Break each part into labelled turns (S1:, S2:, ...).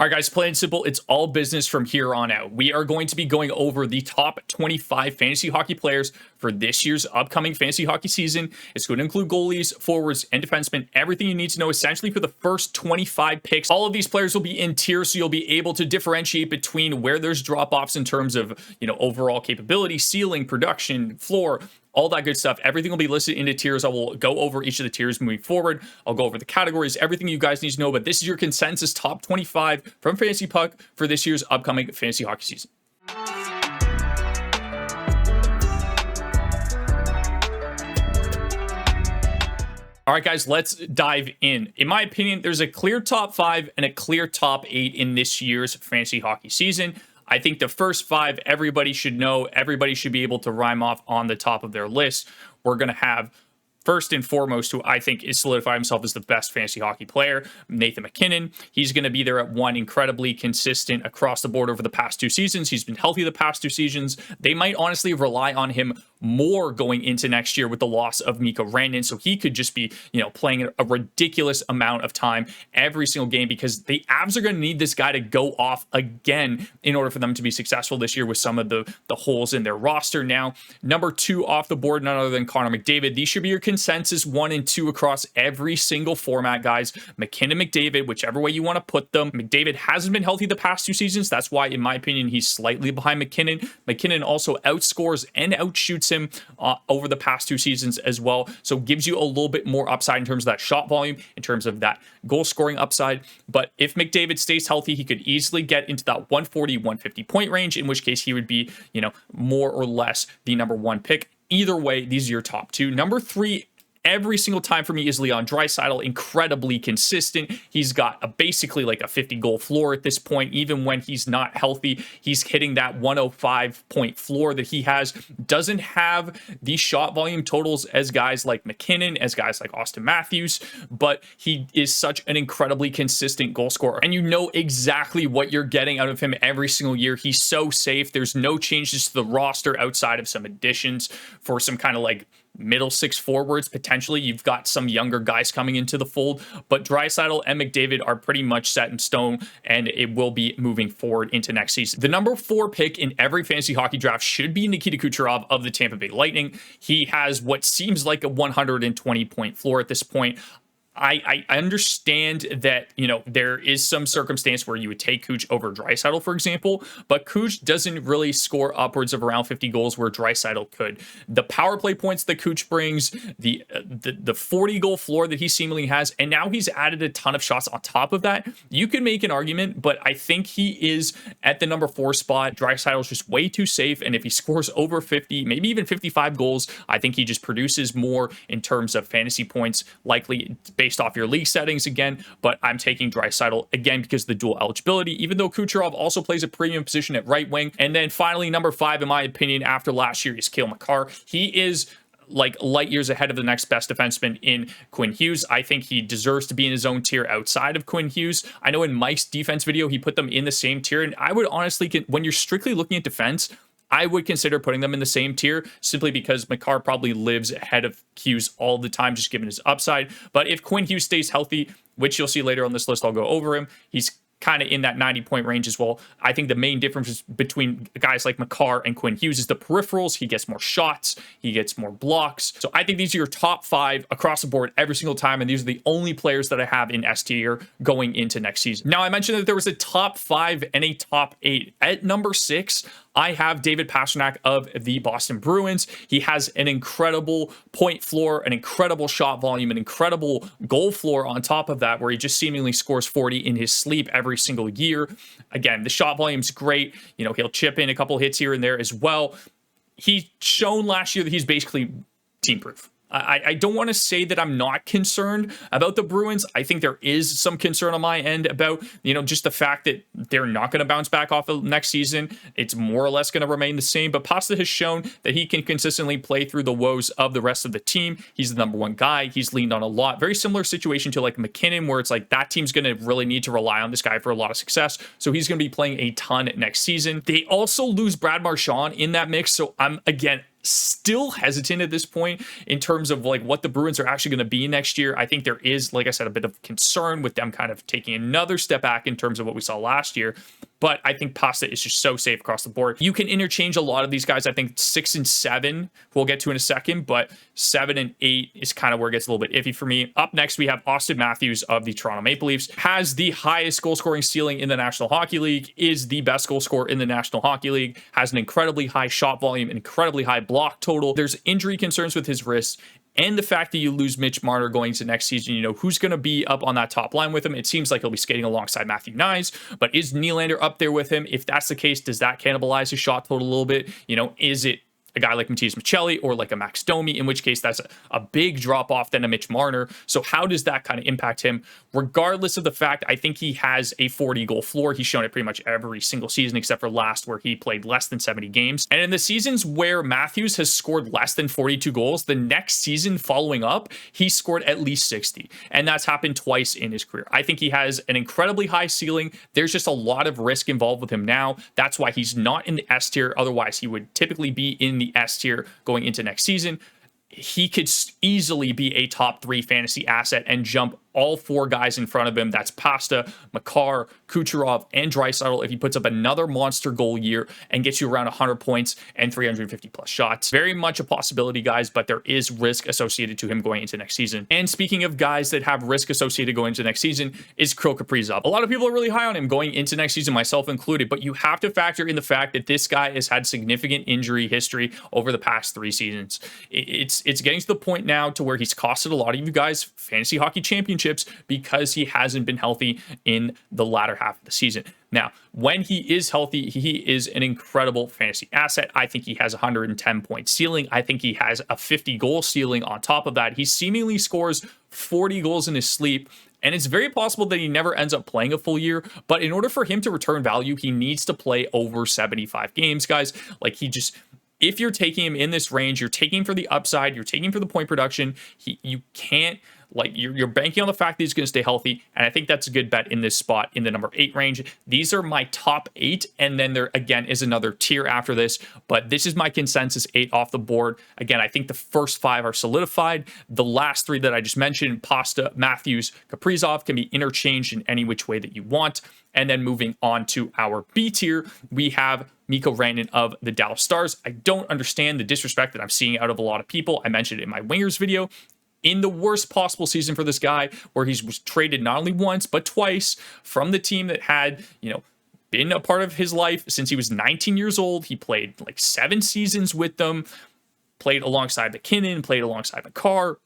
S1: All right, guys, plain and simple, it's all business from here on out. We are going to be going over the top 25 fantasy hockey players for this year's upcoming fantasy hockey season. It's going to include goalies, forwards, and defensemen, everything you need to know essentially for the first 25 picks. All of these players will be in tiers, so you'll be able to differentiate between where there's drop-offs in terms of, overall capability, ceiling, production, floor, all that good stuff. Everything will be listed into tiers. I will go over each of the tiers moving forward. I'll go over the categories, everything you guys need to know. But this is your consensus top 25 from Fantasy Puck for this year's upcoming fantasy hockey season. All right, guys, let's dive in. In my opinion, there's a clear top 5 and a clear top 8 in this year's fantasy hockey season. I think the first 5, everybody should know. Everybody should be able to rhyme off on the top of their list. We're going to have, first and foremost, who I think is solidified himself as the best fantasy hockey player, Nathan MacKinnon. He's going to be there at 1, incredibly consistent across the board over the past 2 seasons. He's been healthy the past 2 seasons. They might honestly rely on him more going into next year with the loss of Mikko Rantanen, so he could just be, playing a ridiculous amount of time every single game, because the Avs are going to need this guy to go off again in order for them to be successful this year with some of the holes in their roster. Now, number 2 off the board, none other than Connor McDavid. These should be your consensus 1 and 2 across every single format, guys. McKinnon, McDavid, whichever way you want to put them. McDavid hasn't been healthy the past 2 seasons. That's why, in my opinion, he's slightly behind McKinnon. McKinnon also outscores and outshoots him over the past 2 seasons as well. So gives you a little bit more upside in terms of that shot volume, in terms of that goal scoring upside. But if McDavid stays healthy, he could easily get into that 140, 150 point range, in which case he would be, more or less the number 1 pick. Either way, these are your top 2. Number 3, every single time for me, is Leon Draisaitl. Incredibly consistent. He's got basically like a 50-goal floor at this point. Even when he's not healthy, he's hitting that 105-point floor that he has. Doesn't have the shot volume totals as guys like McKinnon, as guys like Austin Matthews, but he is such an incredibly consistent goal scorer. And you know exactly what you're getting out of him every single year. He's so safe. There's no changes to the roster outside of some additions for some kind of like middle 6 forwards. Potentially, you've got some younger guys coming into the fold, but Draisaitl and McDavid are pretty much set in stone, and it will be moving forward into next season. The number 4 pick in every fantasy hockey draft should be Nikita Kucherov of the Tampa Bay Lightning. He has what seems like a 120-point floor at this point. I understand that, there is some circumstance where you would take Cooch over Draisaitl, for example, but Cooch doesn't really score upwards of around 50 goals where Draisaitl could. The power play points that Cooch brings, the 40-goal floor that he seemingly has, and now he's added a ton of shots on top of that. You could make an argument, but I think he is at the number 4 spot. Draisaitl is just way too safe, and if he scores over 50, maybe even 55 goals, I think he just produces more in terms of fantasy points, likely based off your league settings again, but I'm taking Draisaitl again because of the dual eligibility, even though Kucherov also plays a premium position at right wing. And then finally, number 5, in my opinion, after last year, is Cale Makar. He is like light years ahead of the next best defenseman in Quinn Hughes. I think he deserves to be in his own tier outside of Quinn Hughes. I know in Mike's defense video, he put them in the same tier, and I would honestly, when you're strictly looking at defense, I would consider putting them in the same tier simply because Makar probably lives ahead of Hughes all the time, just given his upside. But if Quinn Hughes stays healthy, which you'll see later on this list, I'll go over him, he's kind of in that 90-point range as well. I think the main difference between guys like Makar and Quinn Hughes is the peripherals. He gets more shots, he gets more blocks. So I think these are your top 5 across the board every single time, and these are the only players that I have in S tier going into next season. Now, I mentioned that there was a top 5 and a top 8. At number 6, I have David Pastrnak of the Boston Bruins. He has an incredible point floor, an incredible shot volume, an incredible goal floor on top of that, where he just seemingly scores 40 in his sleep every single year. Again, the shot volume's great. He'll chip in a couple hits here and there as well. He's shown last year that he's basically team-proof. I don't want to say that I'm not concerned about the Bruins. I think there is some concern on my end about, just the fact that they're not going to bounce back off of next season. It's more or less going to remain the same. But Pasta has shown that he can consistently play through the woes of the rest of the team. He's the number 1 guy. He's leaned on a lot. Very similar situation to like McKinnon, where it's like that team's going to really need to rely on this guy for a lot of success. So he's going to be playing a ton next season. They also lose Brad Marchand in that mix. So I'm, again, still hesitant at this point in terms of like what the Bruins are actually going to be next year. I think there is, like I said, a bit of concern with them kind of taking another step back in terms of what we saw last year. But I think Pasta is just so safe across the board. You can interchange a lot of these guys. I think 6 and 7 we'll get to in a second, but 7 and 8 is kind of where it gets a little bit iffy for me. Up next, we have Auston Matthews of the Toronto Maple Leafs. Has the highest goal scoring ceiling in the National Hockey League, is the best goal scorer in the National Hockey League, has an incredibly high shot volume, incredibly high block total. There's injury concerns with his wrist. And the fact that you lose Mitch Marner going into next season, you know, who's going to be up on that top line with him? It seems like he'll be skating alongside Matthew Knies, but is Nylander up there with him? If that's the case, does that cannibalize his shot total a little bit? You know, is it a guy like Matias Maccelli or like a Max Domi, in which case that's a big drop off than a Mitch Marner. So how does that kind of impact him? Regardless of the fact, I think he has a 40 goal floor. He's shown it pretty much every single season except for last, where he played less than 70 games. And in the seasons where Matthews has scored less than 42 goals, the next season following up, he scored at least 60. And that's happened twice in his career. I think he has an incredibly high ceiling. There's just a lot of risk involved with him now. That's why he's not in the S tier. Otherwise, he would typically be in the S tier going into next season. He could easily be a top 3 fantasy asset and jump all 4 guys in front of him. That's Pasta, Makar, Kucherov, and Draisaitl if he puts up another monster goal year and gets you around 100 points and 350 plus shots. Very much a possibility, guys, but there is risk associated to him going into next season. And speaking of guys that have risk associated going into next season, is Kirill Kaprizov. A lot of people are really high on him going into next season, myself included, but you have to factor in the fact that this guy has had significant injury history over the past 3 seasons. It's getting to the point now to where he's costed a lot of you guys fantasy hockey championships because he hasn't been healthy in the latter half of the season. Now, when he is healthy, he is an incredible fantasy asset. I think he has a 110 point ceiling. I think he has a 50 goal ceiling on top of that. He seemingly scores 40 goals in his sleep. And it's very possible that he never ends up playing a full year. But in order for him to return value, he needs to play over 75 games, guys. Like, if you're taking him in this range, you're taking for the upside, you're taking for the point production. You can't, like, you're banking on the fact that he's going to stay healthy. And I think that's a good bet in this spot in the number 8 range. These are my top 8. And then there, again, is another tier after this. But this is my consensus 8 off the board. Again, I think the first 5 are solidified. The last 3 that I just mentioned, Pasta, Matthews, Kaprizov, can be interchanged in any which way that you want. And then moving on to our B tier, we have Mikko Rantanen of the Dallas Stars. I don't understand the disrespect that I'm seeing out of a lot of people. I mentioned it in my Wingers video. In the worst possible season for this guy, where he was traded not only once, but twice from the team that had, you know, been a part of his life since he was 19 years old. He played like 7 seasons with them, played alongside McKinnon, played alongside Makar.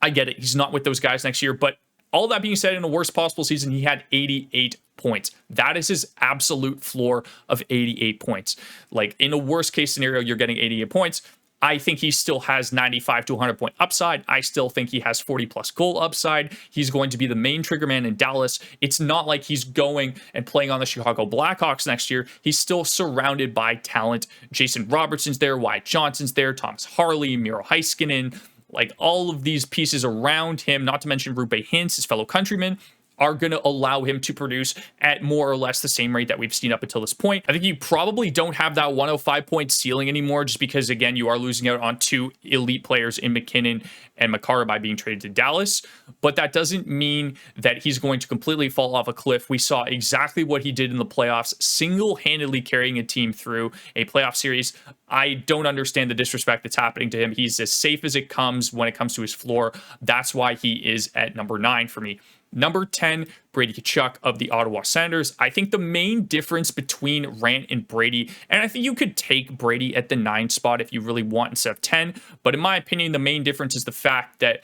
S1: I get it. He's not with those guys next year, but all that being said, in the worst possible season, he had 88 points. That is his absolute floor of 88 points. Like, in a worst case scenario, you're getting 88 points. I think he still has 95 to 100 point upside. I still think he has 40 plus goal upside. He's going to be the main trigger man in Dallas. It's not like he's going and playing on the Chicago Blackhawks next year. He's still surrounded by talent. Jason Robertson's there, Wyatt Johnson's there, Thomas Harley, Miro Heiskanen. Like, all of these pieces around him, not to mention Roope Hintz, his fellow countryman, are going to allow him to produce at more or less the same rate that we've seen up until this point. I think you probably don't have that 105 point ceiling anymore, just because, again, you are losing out on 2 elite players in McKinnon and Makar by being traded to Dallas. But that doesn't mean that he's going to completely fall off a cliff. We saw exactly what he did in the playoffs, single-handedly carrying a team through a playoff series. I don't understand the disrespect that's happening to him. He's as safe as it comes when it comes to his floor. That's why he is at number 9 for me. Number 10, Brady Tkachuk of the Ottawa Senators. I think the main difference between Rant and Brady, and I think you could take Brady at the 9 spot if you really want instead of 10, but in my opinion, the main difference is the fact that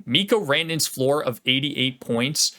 S1: Mikko Rantanen's floor of 88 points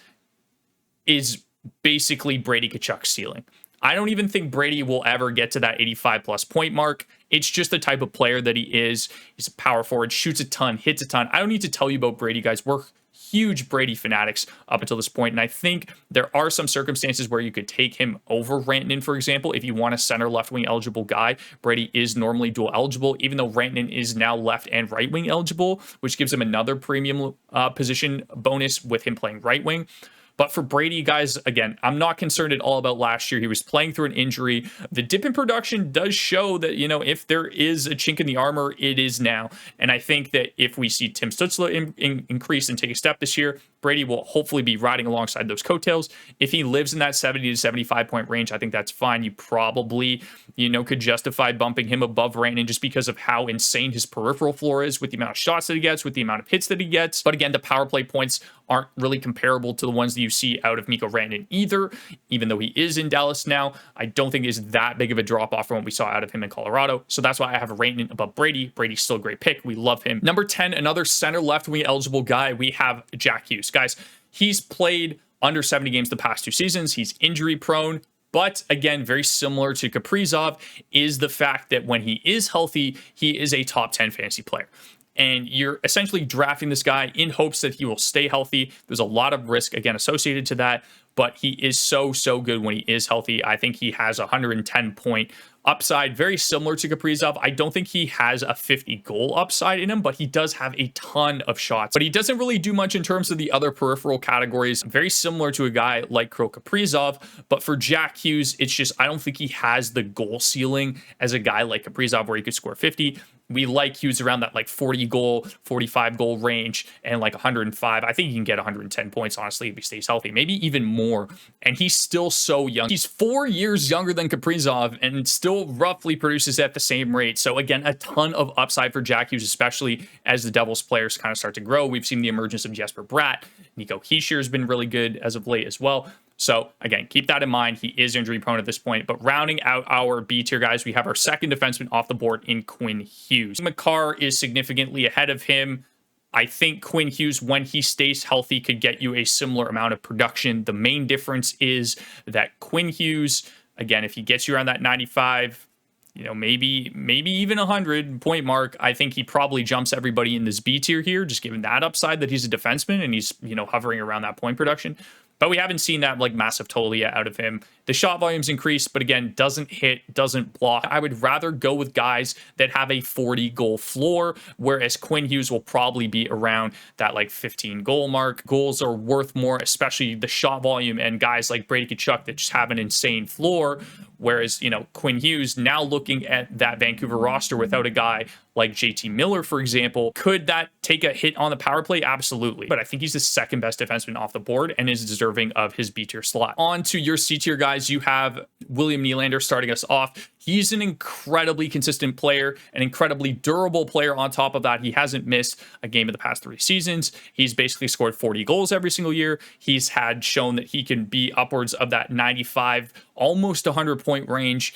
S1: is basically Brady Tkachuk's ceiling. I don't even think Brady will ever get to that 85 plus point mark. It's just the type of player that he is. He's a power forward, shoots a ton, hits a ton. I don't need to tell you about Brady, guys. We're huge Brady fanatics up until this point, and I think there are some circumstances where you could take him over Rantanen, for example, if you want a center left wing eligible guy. Brady is normally dual eligible, even though Rantanen is now left and right wing eligible, which gives him another premium position bonus with him playing right wing. But for Brady, guys, again, I'm not concerned at all about last year. He was playing through an injury. The dip in production does show that, if there is a chink in the armor, it is now. And I think that if we see Tim Stutzla increase and take a step this year, Brady will hopefully be riding alongside those coattails. If he lives in that 70 to 75 point range, I think that's fine. You probably, could justify bumping him above Rantanen just because of how insane his peripheral floor is with the amount of shots that he gets, with the amount of hits that he gets. But again, the power play points aren't really comparable to the ones that you see out of Mikko Rantanen either. Even though he is in Dallas now, I don't think is that big of a drop off from what we saw out of him in Colorado. So that's why I have Rantanen above Brady. Brady's still a great pick. We love him. Number 10, another center left wing eligible guy. We have Jack Hughes. Guys, he's played under 70 games the past 2 seasons. He's injury prone. But again, very similar to Kaprizov is the fact that when he is healthy, he is a top 10 fantasy player. And you're essentially drafting this guy in hopes that he will stay healthy. There's a lot of risk, again, associated to that, but he is so good when he is healthy. I think he has a 110-point upside, very similar to Kaprizov. I don't think he has a 50-goal upside in him, but he does have a ton of shots. But he doesn't really do much in terms of the other peripheral categories, very similar to a guy like Kirill Kaprizov. But for Jack Hughes, it's just, I don't think he has the goal ceiling as a guy like Kaprizov where he could score 50. We like Hughes around that 40 goal, 45 goal range and 105. I think he can get 110 points, honestly, if he stays healthy, maybe even more. And he's still so young. He's 4 years younger than Kaprizov and still roughly produces at the same rate. So again, a ton of upside for Jack Hughes, especially as the Devils players kind of start to grow. We've seen the emergence of Jesper Bratt. Nico Hischier has been really good as of late as well. So again, keep that in mind. He is injury prone at this point. But rounding out our B tier guys, we have our second defenseman off the board in Quinn Hughes. Makar is significantly ahead of him. I think Quinn Hughes, when he stays healthy, could get you a similar amount of production. The main difference is that Quinn Hughes, again, if he gets you around that 95, maybe even 100-point mark, I think he probably jumps everybody in this B tier here, just given that upside that he's a defenseman and he's, hovering around that point production. But we haven't seen that massive total yet out of him. The shot volume's increased, but again, doesn't hit, doesn't block. I would rather go with guys that have a 40-goal floor, whereas Quinn Hughes will probably be around that 15-goal mark. Goals are worth more, especially the shot volume, and guys like Brady Tkachuk that just have an insane floor. Whereas, Quinn Hughes, now looking at that Vancouver roster without a guy like JT Miller, for example, could that take a hit on the power play? Absolutely. But I think he's the second best defenseman off the board and is deserving of his B tier slot. On to your C tier guys, you have William Nylander starting us off. He's an incredibly consistent player, an incredibly durable player on top of that. He hasn't missed a game in the past 3 seasons. He's basically scored 40 goals every single year. He's had shown that he can be upwards of that 95, almost 100-point range.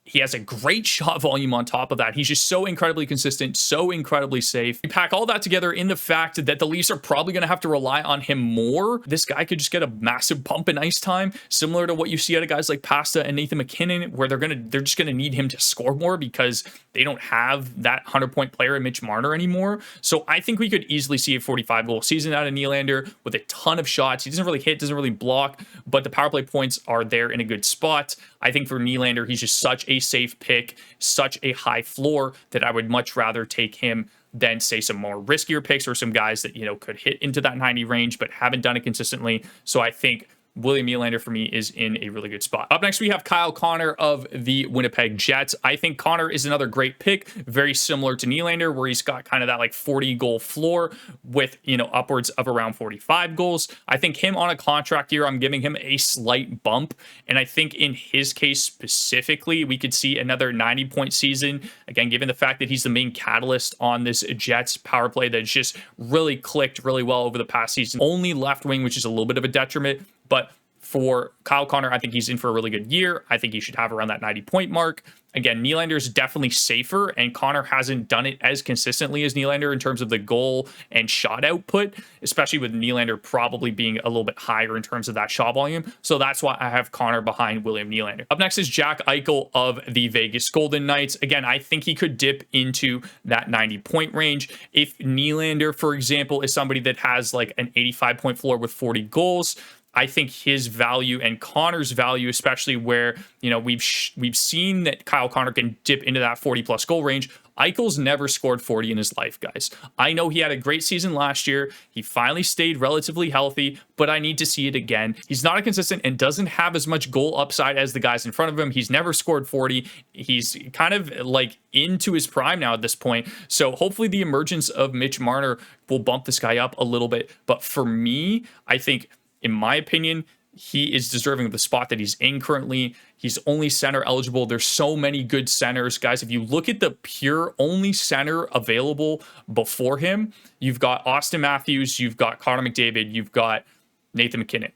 S1: He has a great shot volume on top of that. He's just so incredibly consistent, so incredibly safe. You pack all that together in the fact that the Leafs are probably going to have to rely on him more. This guy could just get a massive bump in ice time, similar to what you see out of guys like Pasta and Nathan MacKinnon, where they're just going to need him to score more because they don't have that 100-point player in Mitch Marner anymore. So I think we could easily see a 45-goal season out of Nylander with a ton of shots. He doesn't really hit, doesn't really block, but the power play points are there in a good spot. I think for Nylander, he's just such a safe pick, such a high floor that I would much rather take him than say some more riskier picks or some guys that, could hit into that 90 range, but haven't done it consistently. So I think William Nylander for me is in a really good spot. Up next, we have Kyle Connor of the Winnipeg Jets. I think Connor is another great pick, very similar to Nylander, where he's got kind of that 40-goal floor with, upwards of around 45 goals. I think him on a contract year, I'm giving him a slight bump. And I think in his case specifically, we could see another 90-point season. Again, given the fact that he's the main catalyst on this Jets power play that's just really clicked really well over the past season. Only left wing, which is a little bit of a detriment. But for Kyle Connor, I think he's in for a really good year. I think he should have around that 90-point mark. Again, Nylander is definitely safer, and Connor hasn't done it as consistently as Nylander in terms of the goal and shot output, especially with Nylander probably being a little bit higher in terms of that shot volume. So that's why I have Connor behind William Nylander. Up next is Jack Eichel of the Vegas Golden Knights. Again, I think he could dip into that 90-point range. If Nylander, for example, is somebody that has an 85-point floor with 40 goals, I think his value and Connor's value, especially where, you know, we've seen that Kyle Connor can dip into that 40 plus goal range. Eichel's never scored 40 in his life, guys. I know he had a great season last year. He finally stayed relatively healthy, but I need to see it again. He's not a consistent and doesn't have as much goal upside as the guys in front of him. He's never scored 40. He's kind of like into his prime now at this point. So hopefully the emergence of Mitch Marner will bump this guy up a little bit. But for me, I think, in my opinion, he is deserving of the spot that he's in currently. He's only center eligible. There's so many good centers. Guys, if you look at the pure only center available before him, you've got Auston Matthews, you've got Connor McDavid, you've got Nathan MacKinnon.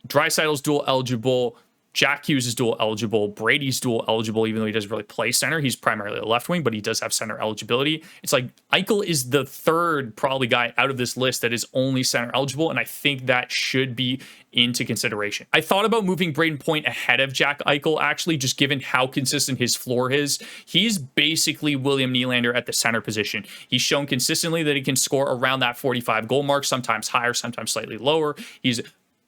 S1: Draisaitl's dual eligible. Jack Hughes is dual eligible. Brady's dual eligible, even though he doesn't really play center. He's primarily a left wing, but he does have center eligibility. It's like Eichel is the third probably guy out of this list that is only center eligible, and I think that should be into consideration. I thought about moving Brayden Point ahead of Jack Eichel, actually, just given how consistent his floor is. He's basically William Nylander at the center position. He's shown consistently that he can score around that 45 goal mark, sometimes higher, sometimes slightly lower. He's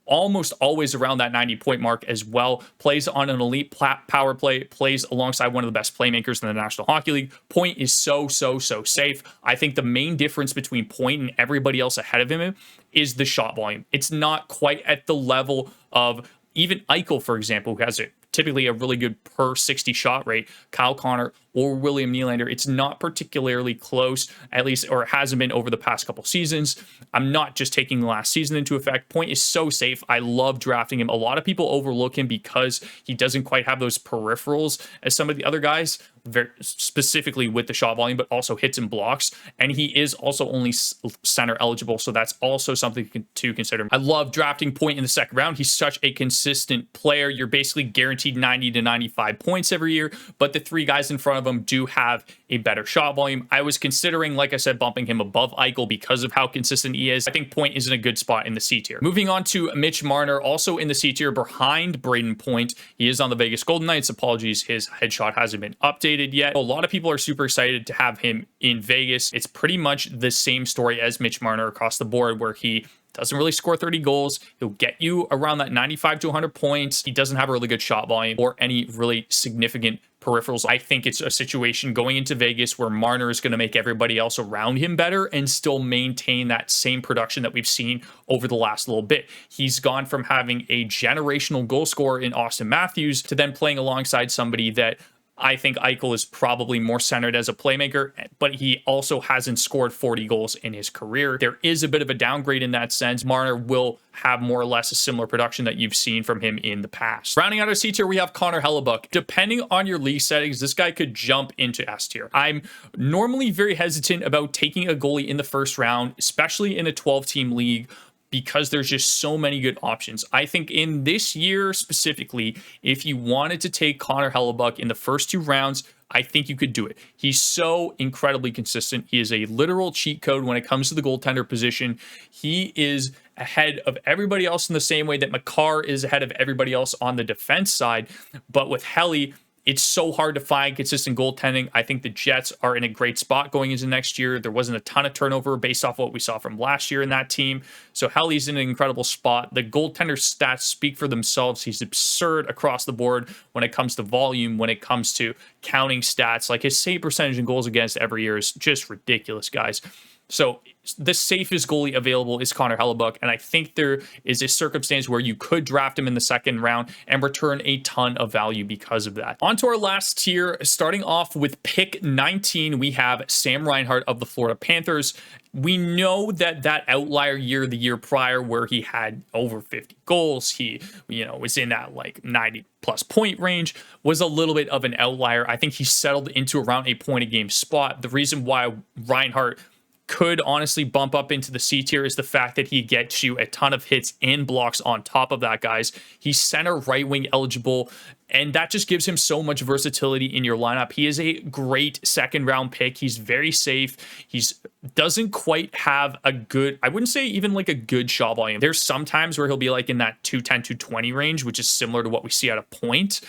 S1: almost always around that 90-point mark as well. Plays on an elite power play, plays alongside one of the best playmakers in the National Hockey League. Point is so safe. I think the main difference between Point and everybody else ahead of him is the shot volume. It's not quite at the level of even Eichel, for example, who has typically a really good per 60 shot rate, Kyle Connor or William Nylander. It's not particularly close, at least, or it hasn't been over the past couple seasons. I'm not just taking the last season into effect. Point is so safe. I love drafting him. A lot of people overlook him because he doesn't quite have those peripherals as some of the other guys, very specifically with the shot volume, but also hits and blocks. And he is also only center eligible, so that's also something to consider. I love drafting Point in the second round. He's such a consistent player. You're basically guaranteed 90 to 95 points every year, but the three guys in front of him do have a better shot volume. I was considering, like I said, bumping him above Eichel because of how consistent he is. I think Point is in a good spot in the C tier. Moving on to Mitch Marner, also in the C tier behind Brayden Point. He is on the Vegas Golden Knights. Apologies, his headshot hasn't been updated yet. A lot of people are super excited to have him in Vegas. It's pretty much the same story as Mitch Marner across the board, where he doesn't really score 30 goals. He'll get you around that 95 to 100 points. He doesn't have a really good shot volume or any really significant peripherals. I think it's a situation going into Vegas where Marner is going to make everybody else around him better and still maintain that same production that we've seen over the last little bit. He's gone from having a generational goal scorer in Auston Matthews to then playing alongside somebody that I think Eichel is probably more centered as a playmaker, but he also hasn't scored 40 goals in his career. There is a bit of a downgrade in that sense. Marner will have more or less a similar production that you've seen from him in the past. Rounding out our C tier, we have Connor Hellebuyck. Depending on your league settings, this guy could jump into S tier. I'm normally very hesitant about taking a goalie in the first round, especially in a 12-team league, because there's just so many good options. I think in this year specifically, if you wanted to take Connor Hellebuyck in the first two rounds, I think you could do it. He's so incredibly consistent. He is a literal cheat code when it comes to the goaltender position. He is ahead of everybody else in the same way that Makar is ahead of everybody else on the defense side. But with Helly, it's so hard to find consistent goaltending. I think the Jets are in a great spot going into next year. There wasn't a ton of turnover based off what we saw from last year in that team. So Helly's in an incredible spot. The goaltender stats speak for themselves. He's absurd across the board when it comes to volume, when it comes to counting stats. Like his save percentage and goals against every year is just ridiculous, guys. So the safest goalie available is Connor Hellebuyck, and I think there is a circumstance where you could draft him in the second round and return a ton of value because of that. On to our last tier, starting off with pick 19, we have Sam Reinhart of the Florida Panthers. We know that outlier year, the year prior, where he had over 50 goals, he, was in that like 90 plus point range, was a little bit of an outlier. I think he settled into around a point a game spot. The reason why Reinhart could honestly bump up into the C tier is the fact that he gets you a ton of hits and blocks on top of that, guys. He's center right wing eligible, and that just gives him so much versatility in your lineup. He is a great second round pick. He's very safe. He's doesn't quite have a good, I wouldn't say even like a good shot volume. There's some times where he'll be like in that 210, 220 range, which is similar to what we see at a Point.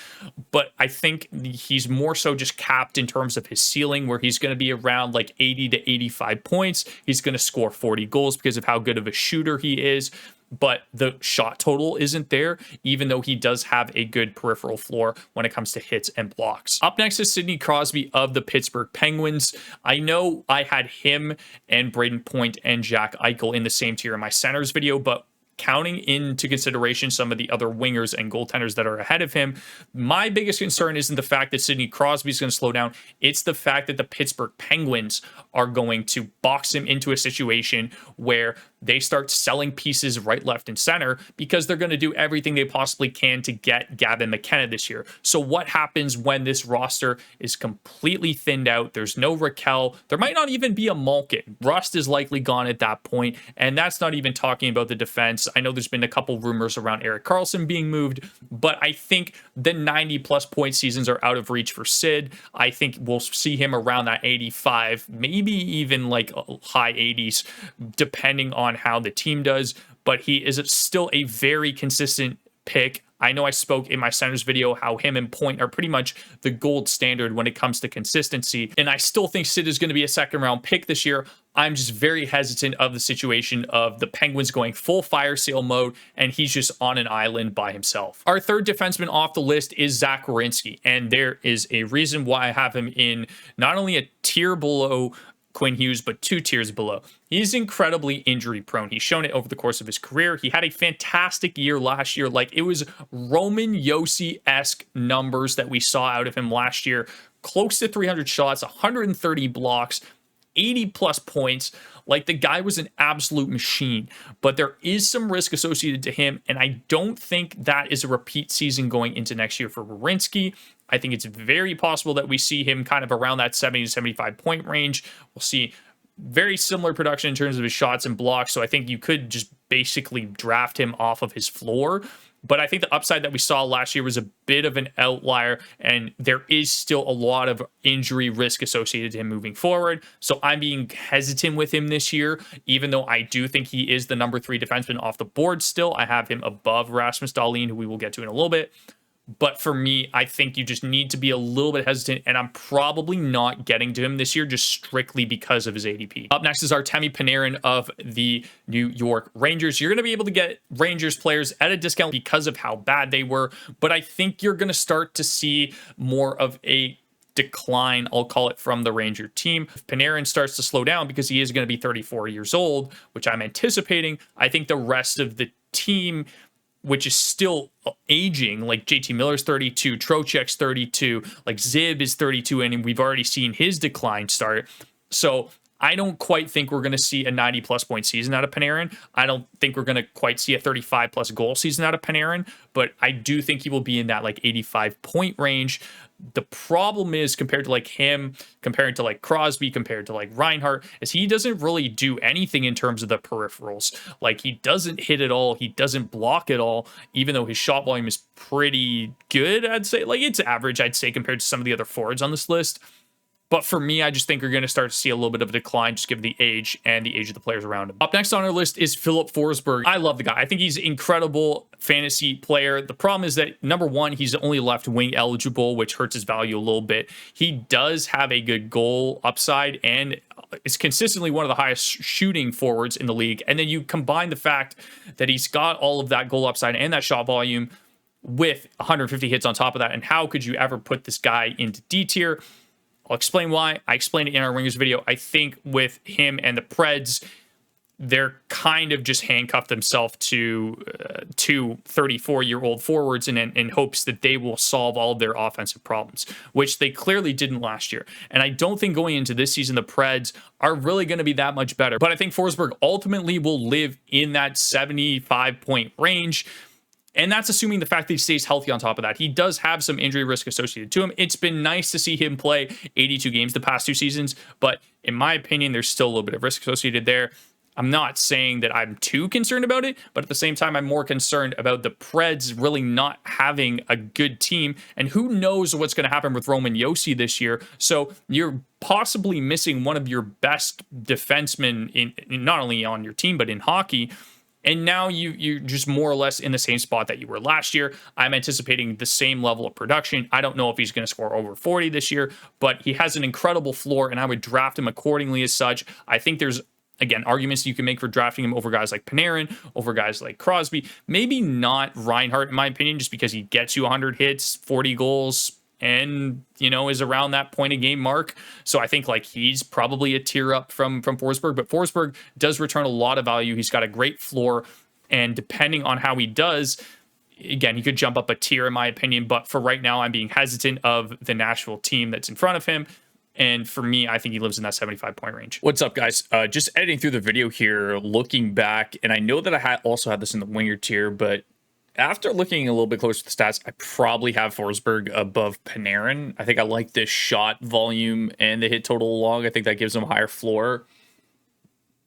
S1: But I think he's more so just capped in terms of his ceiling, where he's going to be around like 80 to 85 points. He's going to score 40 goals because of how good of a shooter he is. but the shot total isn't there, even though he does have a good peripheral floor when it comes to hits and blocks. Up next is Sidney Crosby of the Pittsburgh Penguins. I know I had him and Brayden Point and Jack Eichel in the same tier in my centers video, but counting into consideration some of the other wingers and goaltenders that are ahead of him, my biggest concern isn't the fact that Sidney Crosby is going to slow down. It's the fact that the Pittsburgh Penguins are going to box him into a situation where they start selling pieces right, left, and center because they're going to do everything they possibly can to get Gavin McKenna this year. So what happens when this roster is completely thinned out? There's no Raquel. There might not even be a Malkin. Rust is likely gone at that point, and that's not even talking about the defense. I know there's been a couple rumors around Erik Karlsson being moved, but I think the 90-plus point seasons are out of reach for Sid. I think we'll see him around that 85, maybe even like high 80s, depending on how the team does, but he is still a very consistent pick. I know I spoke in my centers video how him and Point are pretty much the gold standard when it comes to consistency, and I still think Sid is going to be a second-round pick this year. I'm just very hesitant of the situation of the Penguins going full fire sale mode, and he's just on an island by himself. Our third defenseman off the list is Zach Werenski, and there is a reason why I have him in not only a tier below Quinn Hughes, but 2 tiers below. He's incredibly injury prone. He's shown it over the course of his career. He had a fantastic year last year. Like, it was Roman Josi-esque numbers that we saw out of him last year. Close to 300 shots, 130 blocks, 80 plus points. Like, the guy was an absolute machine, but there is some risk associated to him, and I don't think that is a repeat season going into next year for Werenski. I think it's very possible that we see him kind of around that 70 to 75 point range. We'll see very similar production in terms of his shots and blocks, so I think you could just basically draft him off of his floor. But I think the upside that we saw last year was a bit of an outlier, and there is still a lot of injury risk associated to him moving forward. So I'm being hesitant with him this year, even though I do think he is the number 3 defenseman off the board still. I have him above Rasmus Dahlin, who we will get to in a little bit. But for me, I think you just need to be a little bit hesitant, and I'm probably not getting to him this year just strictly because of his ADP. Up next is Artemi Panarin of the New York Rangers. You're going to be able to get Rangers players at a discount because of how bad they were, but I think you're going to start to see more of a decline, I'll call it, from the Ranger team. If Panarin starts to slow down because he is going to be 34 years old, which I'm anticipating, I think the rest of the team, which is still aging, like JT Miller's 32, Trocheck's 32, like Zib is 32, and we've already seen his decline start. So I don't quite think we're going to see a 90-plus point season out of Panarin. I don't think we're going to quite see a 35-plus goal season out of Panarin, but I do think he will be in that like 85-point range. The problem is, compared to like him, compared to like Crosby, compared to like Reinhart, is he doesn't really do anything in terms of the peripherals. Like, he doesn't hit at all. He doesn't block at all, even though his shot volume is pretty good, I'd say. Like, it's average, I'd say, compared to some of the other forwards on this list. But for me, I just think you're going to start to see a little bit of a decline, just given the age and the age of the players around him. Up next on our list is Filip Forsberg. I love the guy. I think he's an incredible fantasy player. The problem is that, number one, he's only left wing eligible, which hurts his value a little bit. He does have a good goal upside and is consistently one of the highest shooting forwards in the league. And then you combine the fact that he's got all of that goal upside and that shot volume with 150 hits on top of that. And how could you ever put this guy into D tier? I'll explain why. I explained it in our Wingers video. I think with him and the Preds, they're kind of just handcuffed themselves to 34-year-old forwards in hopes that they will solve all of their offensive problems, which they clearly didn't last year. And I don't think going into this season, the Preds are really going to be that much better. But I think Forsberg ultimately will live in that 75-point range. And that's assuming the fact that he stays healthy on top of that. He does have some injury risk associated to him. It's been nice to see him play 82 games the past 2 seasons, but in my opinion, there's still a little bit of risk associated there. I'm not saying that I'm too concerned about it, but at the same time, I'm more concerned about the Preds really not having a good team, and who knows what's going to happen with Roman Josi this year. So you're possibly missing one of your best defensemen in not only on your team, but in hockey. And now you're just more or less in the same spot that you were last year. I'm anticipating the same level of production. I don't know if he's going to score over 40 this year, but he has an incredible floor, and I would draft him accordingly as such. I think there's Again, arguments you can make for drafting him over guys like Panarin, over guys like Crosby. Maybe not Reinhart, in my opinion, just because he gets you 100 hits, 40 goals, and, you know, is around that point a game mark. So I think like he's probably a tier up from Forsberg, but Forsberg does return a lot of value. He's got a great floor, and depending on how he does, again, he could jump up a tier in my opinion. But for right now, I'm being hesitant of the Nashville team that's in front of him. And for me, I think he lives in that 75-point range. What's up, guys? Just editing through the video here, looking back, and I know that I also had this in the winger tier, but after looking a little bit closer to the stats, I probably have Forsberg above Panarin. I think I like the shot volume and the hit total along. I think that gives him a higher floor.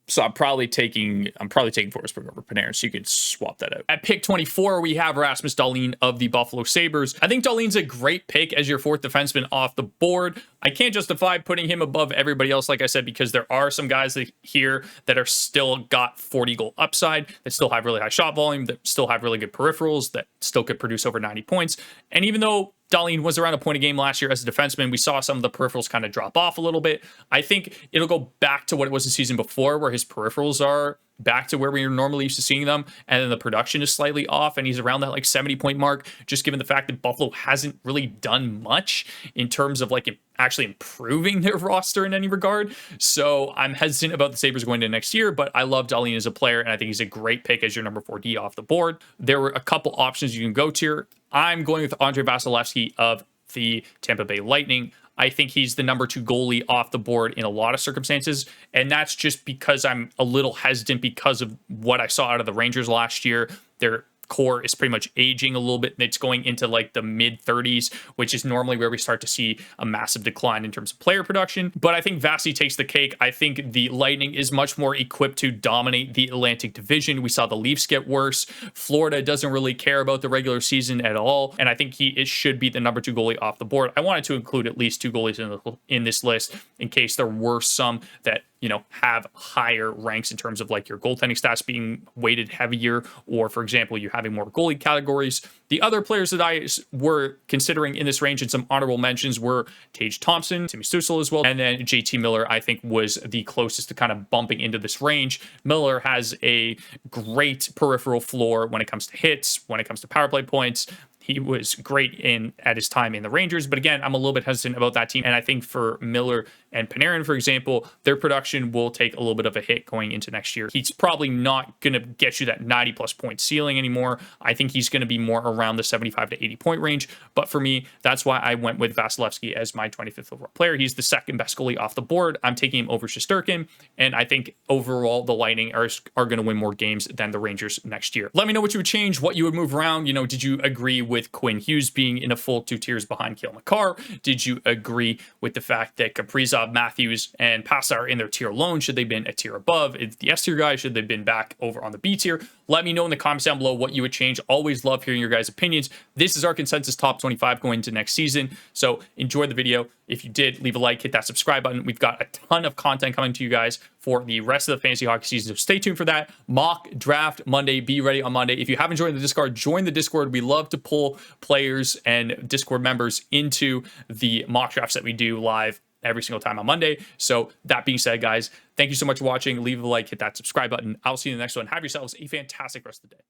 S1: So I'm probably taking Forsberg over Panarin, so you could swap that out. At pick 24, we have Rasmus Dahlin of the Buffalo Sabres. I think Dahlin's a great pick as your fourth defenseman off the board. I can't justify putting him above everybody else, like I said, because there are some guys here that are still got 40-goal upside, that still have really high shot volume, that still have really good peripherals, that still could produce over 90 points. And even though Dahlin was around a point a game last year as a defenseman, we saw some of the peripherals kind of drop off a little bit. I think it'll go back to what it was the season before, where his peripherals are back to where we are normally used to seeing them, and then the production is slightly off, and he's around that like 70-point mark, just given the fact that Buffalo hasn't really done much in terms of like actually improving their roster in any regard. So I'm hesitant about the Sabres going into next year, but I love Dahlin as a player, and I think he's a great pick as your number 4D off the board. There were a couple options you can go to. I'm going with Andrei Vasilevskiy of the Tampa Bay Lightning. I think he's the number 2 goalie off the board in a lot of circumstances, and that's just because I'm a little hesitant because of what I saw out of the Rangers last year. Their core is pretty much aging a little bit. It's going into like the mid 30s, which is normally where we start to see a massive decline in terms of player production. But I think Vasi takes the cake. I think the Lightning is much more equipped to dominate the Atlantic Division. We saw the Leafs get worse. Florida doesn't really care about the regular season at all, and I think it should be the number 2 goalie off the board. I wanted to include at least 2 goalies in this list in case there were some that, you know, have higher ranks in terms of like your goaltending stats being weighted heavier, or for example, you having more goalie categories. The other players that I were considering in this range and some honorable mentions were Tage Thompson, Timmy Stützle as well, and then JT Miller, I think, was the closest to kind of bumping into this range. Miller has a great peripheral floor when it comes to hits, when it comes to power play points. He was great at his time in the Rangers, but again, I'm a little bit hesitant about that team. And I think for Miller and Panarin, for example, their production will take a little bit of a hit going into next year. He's probably not going to get you that 90-plus point ceiling anymore. I think he's going to be more around the 75 to 80-point range. But for me, that's why I went with Vasilevskiy as my 25th overall player. He's the second best goalie off the board. I'm taking him over Shesterkin, and I think overall the Lightning are going to win more games than the Rangers next year. Let me know what you would change, what you would move around. You know, did you agree with Quinn Hughes being in a full 2 tiers behind Cale Makar? Did you agree with the fact that Kaprizov, Matthews, and Pasta are in their tier alone? Should they have been a tier above? If the S tier guy, should they have been back over on the B tier? Let me know in the comments down below what you would change. Always love hearing your guys' opinions. This is our consensus top 25 going into next season. So enjoy the video. If you did, leave a like, hit that subscribe button. We've got a ton of content coming to you guys for the rest of the fantasy hockey season. So stay tuned for that. Mock draft Monday. Be ready on Monday. If you haven't joined the Discord, join the Discord. We love to pull players and Discord members into the mock drafts that we do live every single time on Monday. So that being said, guys, thank you so much for watching. Leave a like, hit that subscribe button. I'll see you in the next one. Have yourselves a fantastic rest of the day.